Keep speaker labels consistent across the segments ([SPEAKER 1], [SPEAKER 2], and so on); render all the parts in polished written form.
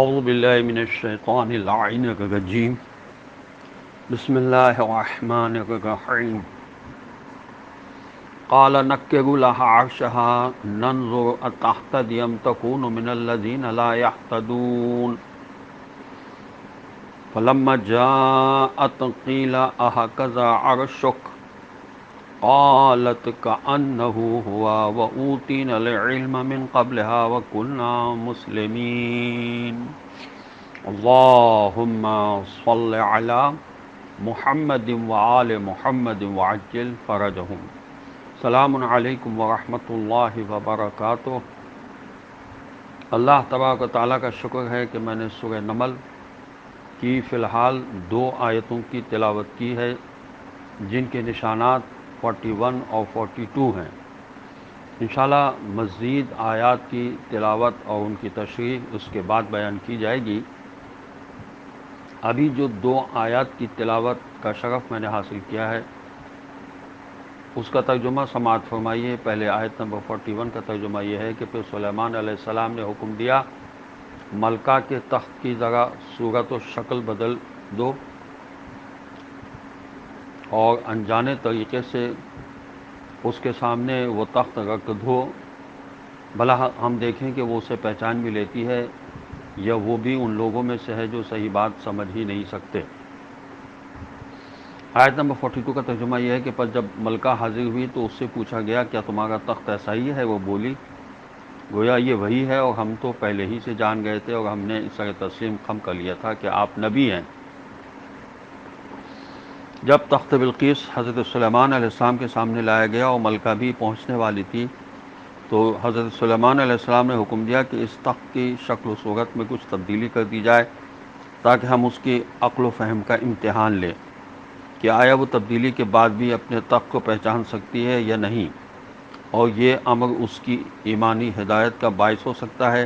[SPEAKER 1] اعوذ باللہ من الشیطان اللعین الرجیم بسم اللہ الرحمن الرحیم قال نکروا لها عرشها ننظر اتهتدی ام تکون من الذین لا يهتدون فلما جاءت قیل اهكذا عرشک قالت كأنه هو وأوتينا العلم من قبلها وكنا مسلمين اللهم صل على محمد وآل محمد وعجل فرجهم السلام علیکم ورحمۃ اللہ وبرکاتہ۔ اللہ تبارک و تعالیٰ کا شکر ہے کہ میں نے سورہ نمل کی فی الحال 2 آیتوں کی تلاوت کی ہے، جن کے نشانات 41 اور 42 ہیں۔ انشاءاللہ مزید آیات کی تلاوت اور ان کی تشریح اس کے بعد بیان کی جائے گی۔ ابھی جو 2 آیات کی تلاوت کا شرف میں نے حاصل کیا ہے، اس کا ترجمہ سماعت فرمائیے۔ پہلے آیت نمبر 41 کا ترجمہ یہ ہے کہ پھر سلیمان علیہ السلام نے حکم دیا ملکہ کے تخت کی ذرا صورت و شکل بدل دو اور انجانے طریقے سے اس کے سامنے وہ تخت رکھ دو، بھلا ہم دیکھیں کہ وہ اسے پہچان بھی لیتی ہے یا وہ بھی ان لوگوں میں سے ہے جو صحیح بات سمجھ ہی نہیں سکتے۔ آیت نمبر 42 کا ترجمہ یہ ہے کہ پس جب ملکہ حاضر ہوئی تو اس سے پوچھا گیا کیا تمہارا تخت ایسا ہی ہے؟ وہ بولی گویا یہ وہی ہے، اور ہم تو پہلے ہی سے جان گئے تھے اور ہم نے اس طرح تسلیم خم کر لیا تھا کہ آپ نبی ہیں۔ جب تخت بلقیس حضرت سلیمان علیہ السلام کے سامنے لایا گیا اور ملکہ بھی پہنچنے والی تھی تو حضرت سلیمان علیہ السلام نے حکم دیا کہ اس تخت کی شکل و صورت میں کچھ تبدیلی کر دی جائے تاکہ ہم اس کی عقل و فہم کا امتحان لیں کہ آیا وہ تبدیلی کے بعد بھی اپنے تخت کو پہچان سکتی ہے یا نہیں، اور یہ امر اس کی ایمانی ہدایت کا باعث ہو سکتا ہے،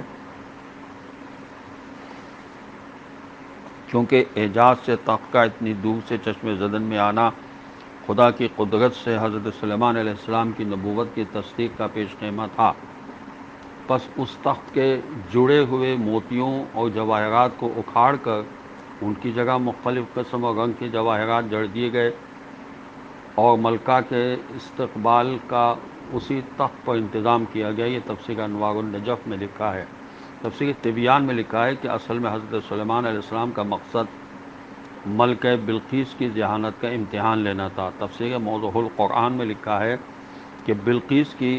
[SPEAKER 1] کیونکہ اعجاز سے تخت کا اتنی دور سے چشم زدن میں آنا خدا کی قدرت سے حضرت سلیمان علیہ السلام کی نبوت کی تصدیق کا پیش خیمہ تھا۔ پس اس تخت کے جڑے ہوئے موتیوں اور جواہرات کو اکھاڑ کر ان کی جگہ مختلف قسم اور رنگ کے جواہرات جڑ دیے گئے اور ملکہ کے استقبال کا اسی تخت پر انتظام کیا گیا۔ یہ تفسیر انوار النجف میں لکھا ہے۔ تفسیر طبیان میں لکھا ہے کہ اصل میں حضرت سلیمان علیہ السلام کا مقصد ملکہ بلقیس کی ذہانت کا امتحان لینا تھا۔ تفسیر موضوع القرآن میں لکھا ہے کہ بلقیس کی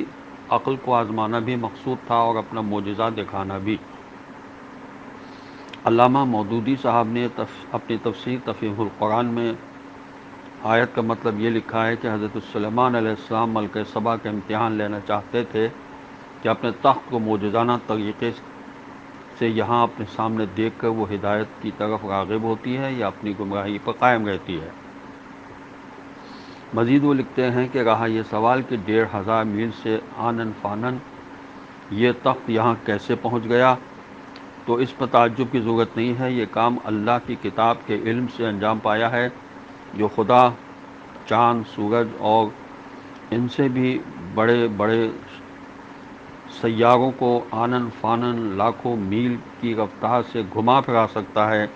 [SPEAKER 1] عقل کو آزمانا بھی مقصود تھا اور اپنا معجزہ دکھانا بھی۔ علامہ مودودی صاحب نے اپنی تفسیر تفہیم القرآن میں آیت کا مطلب یہ لکھا ہے کہ حضرت سلیمان علیہ السلام ملکہ سبا کا امتحان لینا چاہتے تھے کہ اپنے تخت کو معجزانہ طریقے سے یہاں اپنے سامنے دیکھ کر وہ ہدایت کی طرف راغب ہوتی ہے یا اپنی گمراہی پر قائم رہتی ہے۔ مزید وہ لکھتے ہیں کہ رہا یہ سوال کہ 1500 میل سے آنن فانن یہ تخت یہاں کیسے پہنچ گیا، تو اس پر تعجب کی ضرورت نہیں ہے۔ یہ کام اللہ کی کتاب کے علم سے انجام پایا ہے، جو خدا چاند، سورج اور ان سے بھی بڑے بڑے سیاروں کو آنن فانن لاکھوں میل کی رفتار سے گھما پھرا سکتا ہے،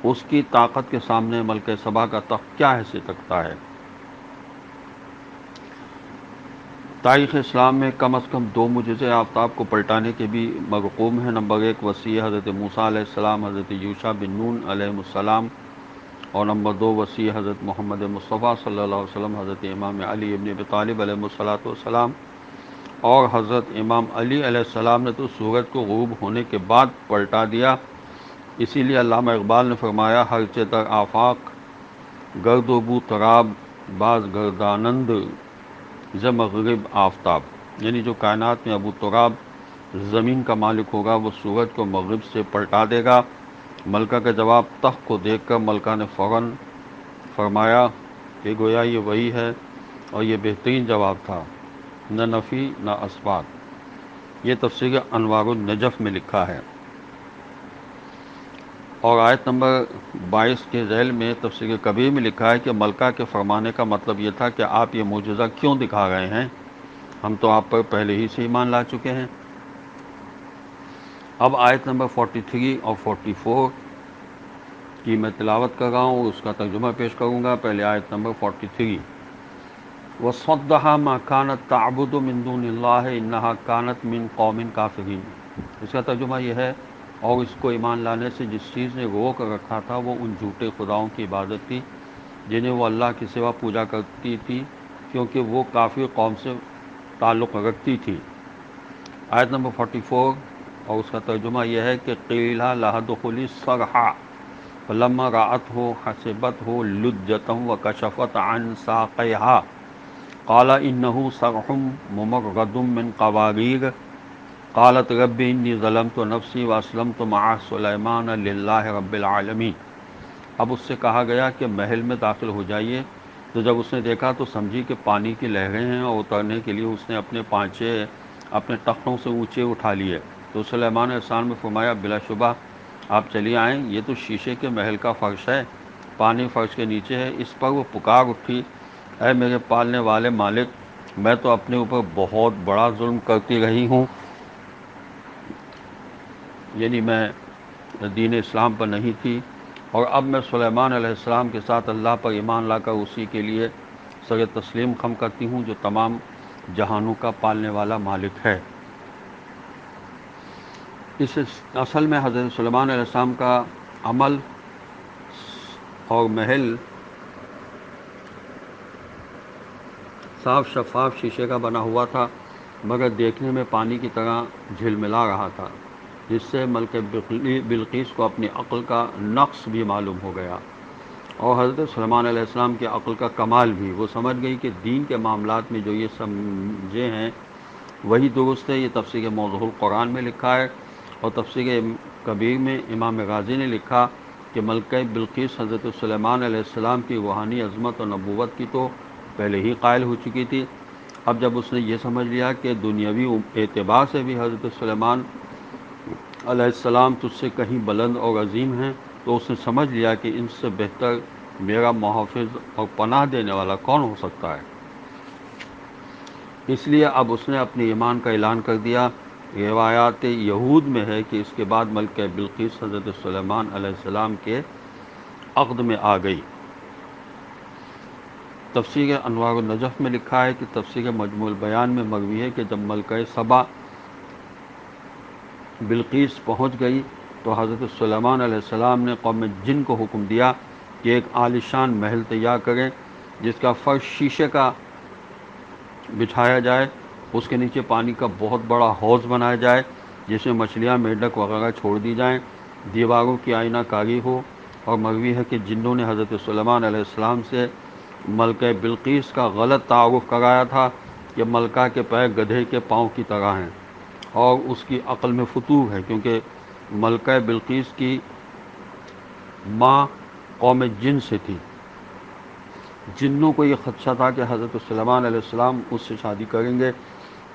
[SPEAKER 1] اس کی طاقت کے سامنے ملکہ سبا کا تخت کیا حیثیت رکھتا ہے۔ تاریخ اسلام میں کم از کم 2 معجزے آفتاب کو پلٹانے کے بھی مرقوم ہیں۔ نمبر 1 وسیع حضرت موسیٰ علیہ السلام، حضرت یوشع بن نون علیہ السلام، اور نمبر 2 وسیع حضرت محمد مصطفیٰ صلی اللہ علیہ وسلم، حضرت امام علی ابن ابی طالب علیہ السلام، اور حضرت امام علی علیہ السلام نے تو سورج کو غروب ہونے کے بعد پلٹا دیا۔ اسی لیے علامہ اقبال نے فرمایا ہر چہ در آفاق گرد و بو تراب باز گردانند ز مغرب آفتاب، یعنی جو کائنات میں ابو تراب زمین کا مالک ہوگا وہ سورج کو مغرب سے پلٹا دے گا۔ ملکہ کا جواب تخت کو دیکھ کر ملکہ نے فوراً فرمایا کہ گویا یہ وہی ہے، اور یہ بہترین جواب تھا، نہ نفی نہ اثبات۔ یہ تفسیر انوار النجف میں لکھا ہے۔ اور آیت نمبر 22 کے ذیل میں تفسیر کبیر میں لکھا ہے کہ ملکہ کے فرمانے کا مطلب یہ تھا کہ آپ یہ معجزہ کیوں دکھا رہے ہیں، ہم تو آپ پر پہلے ہی سے ایمان لا چکے ہیں۔ اب آیت نمبر 43 اور 44 کی میں تلاوت کر رہا ہوں، اس کا ترجمہ پیش کروں گا۔ پہلے آیت نمبر 43، وَصَدَّهَا مَا كَانَتْ تَعْبُدُ مِن دُونِ اللَّهِ إِنَّهَا كَانَتْ مِن قَوْمٍ كَافِرِينَ۔ اس کا ترجمہ یہ ہے، اور اس کو ایمان لانے سے جس چیز نے روک رکھا تھا وہ ان جھوٹے خداؤں کی عبادت تھی جنہیں وہ اللہ کے سوا پوجا کرتی تھی، کیونکہ وہ کافر قوم سے تعلق رکھتی تھی۔ آیت نمبر 44 اور اس کا ترجمہ یہ ہے کہ قیل لها ادخلی الصرح فلما رأته حسبته لجة وكشفت عن ساقيها قال إنه صرح ممرد من قوارير قالت رب إني ظلمت نفسي وأسلمت مع سليمان لله رب العالمين۔ اب اس سے کہا گیا کہ محل میں داخل ہو جائیے، تو جب اس نے دیکھا تو سمجھی کہ پانی کی لہریں ہیں، اور اترنے کے لیے اس نے اپنے پانچے اپنے تختوں سے اونچے اٹھا لیے۔ تو سلیمان علیہ السلام نے فرمایا، بلا شبہ آپ چلی آئیں، یہ تو شیشے کے محل کا فرش ہے، پانی فرش کے نیچے ہے۔ اس پر وہ پکار اٹھی، اے میرے پالنے والے مالک، میں تو اپنے اوپر بہت بڑا ظلم کرتی رہی ہوں، یعنی میں دین اسلام پر نہیں تھی، اور اب میں سلیمان علیہ السلام کے ساتھ اللہ پر ایمان لا کر اسی کے لیے سر تسلیم خم کرتی ہوں جو تمام جہانوں کا پالنے والا مالک ہے۔ اس اصل میں حضرت سلیمان علیہ السلام کا عمل اور محل صاف شفاف شیشے کا بنا ہوا تھا، مگر دیکھنے میں پانی کی طرح جھلملا رہا تھا، جس سے ملکہ بلقیس کو اپنی عقل کا نقص بھی معلوم ہو گیا، اور حضرت سلیمان علیہ السلام کی عقل کا کمال بھی۔ وہ سمجھ گئی کہ دین کے معاملات میں جو یہ سمجھے ہیں وہی درست ہے۔ یہ تفسیر موضوع القرآن میں لکھا ہے، اور تفسیر کبیر میں امام غازی نے لکھا کہ ملکہ بلقیس حضرت سلیمان علیہ السلام کی روحانی عظمت اور نبوت کی تو پہلے ہی قائل ہو چکی تھی۔ اب جب اس نے یہ سمجھ لیا کہ دنیاوی اعتبار سے بھی حضرت سلیمان علیہ السلام تجھ سے کہیں بلند اور عظیم ہیں، تو اس نے سمجھ لیا کہ ان سے بہتر میرا محافظ اور پناہ دینے والا کون ہو سکتا ہے۔ اس لیے اب اس نے اپنے ایمان کا اعلان کر دیا۔ روایات یہود میں ہے کہ اس کے بعد ملکہ بلقیس حضرت سلیمان علیہ السلام کے عقد میں آ گئی۔ تفسیر انوار النجف میں لکھا ہے کہ تفسیر مجموع البیان میں مروی ہے کہ جب ملکہ سبا بلقیس پہنچ گئی تو حضرت سلیمان علیہ السلام نے قوم جن کو حکم دیا کہ ایک عالیشان محل تیار کریں جس کا فرش شیشے کا بچھایا جائے، اس کے نیچے پانی کا بہت بڑا حوض بنایا جائے جس میں مچھلیاں، میڈک وغیرہ چھوڑ دی جائیں، دیواروں کی آئینہ کاری ہو۔ اور مروی ہے کہ جنوں نے حضرت سلیمان علیہ السلام سے ملکہ بلقیس کا غلط تعارف کرایا تھا کہ ملکہ کے پیر گدھے کے پاؤں کی طرح ہیں اور اس کی عقل میں فتور ہے، کیونکہ ملکہ بلقیس کی ماں قوم جن سے تھی۔ جنوں کو یہ خدشہ تھا کہ حضرت سلیمان علیہ السلام اس سے شادی کریں گے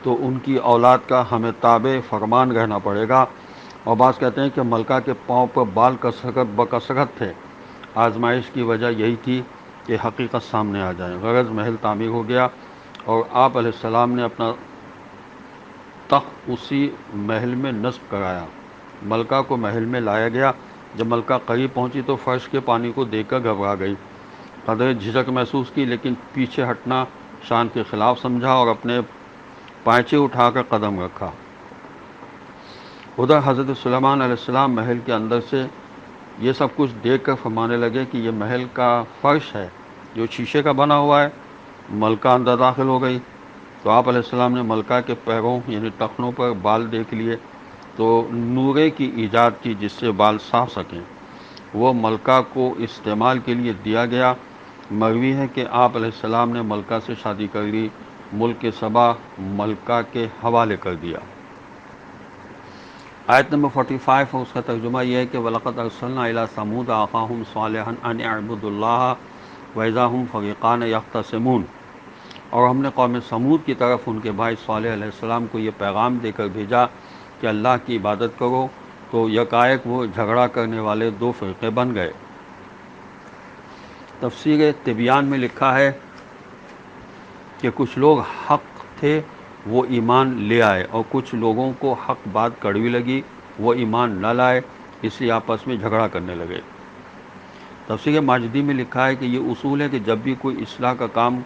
[SPEAKER 1] تو ان کی اولاد کا ہمیں تابع فرمان رہنا پڑے گا، اور بعض کہتے ہیں کہ ملکہ کے پاؤں پر بال بکثرت تھے۔ آزمائش کی وجہ یہی تھی کہ حقیقت سامنے آ جائے۔ غرض محل تعمیر ہو گیا، اور آپ علیہ السلام نے اپنا تخت اسی محل میں نصب کرایا۔ ملکہ کو محل میں لایا گیا۔ جب ملکہ قریب پہنچی تو فرش کے پانی کو دیکھ کر گھبرا گئی، قدرے جھجک محسوس کی، لیکن پیچھے ہٹنا شان کے خلاف سمجھا اور اپنے پائچے اٹھا کر قدم رکھا۔ ادھر حضرت سلیمان علیہ السلام محل کے اندر سے یہ سب کچھ دیکھ کر فرمانے لگے کہ یہ محل کا فرش ہے جو شیشے کا بنا ہوا ہے۔ ملکہ اندر داخل ہو گئی تو آپ علیہ السلام نے ملکہ کے پیروں یعنی ٹخنوں پر بال دیکھ لیے تو نورے کی ایجاد کی جس سے بال صاف سکیں۔ وہ ملکہ کو استعمال کے لیے دیا گیا۔ مروی ہے کہ آپ علیہ السلام نے ملکہ سے شادی کر لی، ملک سبا ملکہ کے حوالے کر دیا۔ آیت نمبر 45 اور اس کا ترجمہ یہ ہے کہ وَلَقَدْ أَرْسَلْنَا إِلَىٰ ثَمُودَ أَخَاهُمْ صَالِحًا أَنِ اعْبُدُوا اللَّهَ وَإِذَا هُمْ فَرِيقَانِ يَخْتَصِمُونَ۔ اور ہم نے قوم سمود کی طرف ان کے بھائی صالح علیہ السلام کو یہ پیغام دے کر بھیجا کہ اللہ کی عبادت کرو، تو یکایک وہ جھگڑا کرنے والے دو فرقے بن گئے۔ تفسیر تبیان میں لکھا ہے کہ کچھ لوگ حق تھے وہ ایمان لے آئے، اور کچھ لوگوں کو حق بات کڑوی لگی وہ ایمان نہ لائے، اس لیے آپس میں جھگڑا کرنے لگے۔ تفسیر ماجدی میں لکھا ہے کہ یہ اصول ہے کہ جب بھی کوئی اصلاح کا کام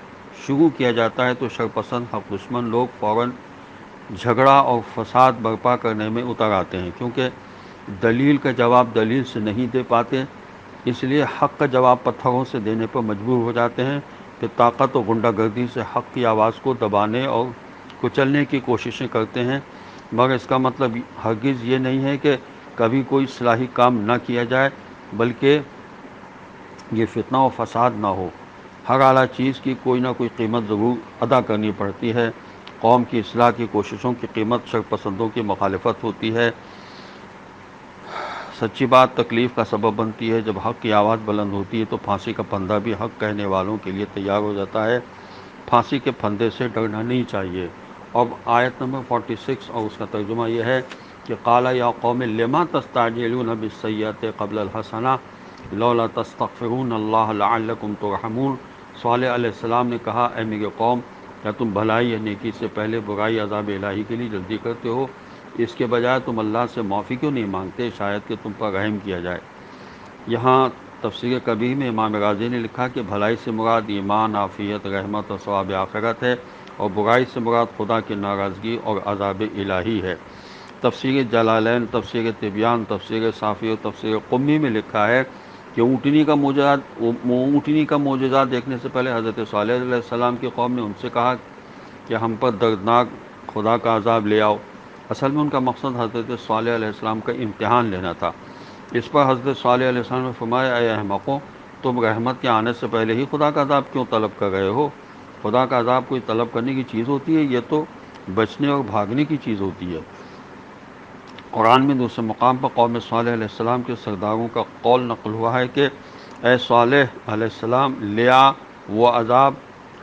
[SPEAKER 1] شروع کیا جاتا ہے تو شرپسند حق دشمن لوگ فوراً جھگڑا اور فساد برپا کرنے میں اتر آتے ہیں، کیونکہ دلیل کا جواب دلیل سے نہیں دے پاتے، اس لیے حق کا جواب پتھروں سے دینے پر مجبور ہو جاتے ہیں، کہ طاقت و غنڈہ گردی سے حق کی آواز کو دبانے اور کچلنے کی کوششیں کرتے ہیں، مگر اس کا مطلب ہرگز یہ نہیں ہے کہ کبھی کوئی اصلاحی کام نہ کیا جائے، بلکہ یہ فتنہ و فساد نہ ہو۔ ہر اعلیٰ چیز کی کوئی نہ کوئی قیمت ضرور ادا کرنی پڑتی ہے۔ قوم کی اصلاح کی کوششوں کی قیمت شرپسندوں کی مخالفت ہوتی ہے۔ سچی بات تکلیف کا سبب بنتی ہے۔ جب حق کی آواز بلند ہوتی ہے تو پھانسی کا پھندا بھی حق کہنے والوں کے لیے تیار ہو جاتا ہے۔ پھانسی کے پھندے سے ڈرنا نہیں چاہیے۔ اب آیت نمبر 46 اور اس کا ترجمہ یہ ہے کہ قال یا قوم لما تستعجلون بالسیئۃ قبل الحسنہ لولا تستغفرون اللہ لعلکم ترحمون۔ صالح علیہ السلام نے کہا، اے میرے قوم، کیا تم بھلائی یا نیکی سے پہلے برائی عذاب الہی کے لیے جلدی کرتے ہو؟ اس کے بجائے تم اللہ سے معافی کیوں نہیں مانگتے، شاید کہ تم پر رحم کیا جائے۔ یہاں تفسیر کبیر میں امام غازی نے لکھا کہ بھلائی سے مراد ایمان، عافیت، رحمت اور ثواب آخرت ہے، اور برائی سے مراد خدا کی ناراضگی اور عذاب الہی ہے۔ تفسیر جلالین، تفسیر تبیان، تفسیر صافی اور تفسیر قمی میں لکھا ہے کہ اونٹنی کا معجزات دیکھنے سے پہلے حضرت صالح علیہ السلام کی قوم نے ان سے کہا کہ ہم پر دردناک خدا کا عذاب لے آؤ۔ اصل میں ان کا مقصد حضرت صالح علیہ السلام کا امتحان لینا تھا۔ اس پر حضرت صالح علیہ السلام نے فرمایا، اے احمقوں، تم رحمت کے آنے سے پہلے ہی خدا کا عذاب کیوں طلب کر رہے ہو؟ خدا کا عذاب کوئی طلب کرنے کی چیز ہوتی ہے؟ یہ تو بچنے اور بھاگنے کی چیز ہوتی ہے۔ قرآن میں دوسرے مقام پر قوم صالح علیہ السلام کے سرداروں کا قول نقل ہوا ہے کہ اے صالح علیہ السلام، لیا وہ عذاب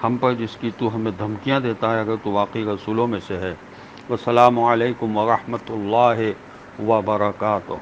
[SPEAKER 1] ہم پر جس کی تو ہمیں دھمکیاں دیتا ہے، اگر تو واقعی رسولوں میں سے ہے۔ والسلام علیکم ورحمۃ اللہ وبرکاتہ۔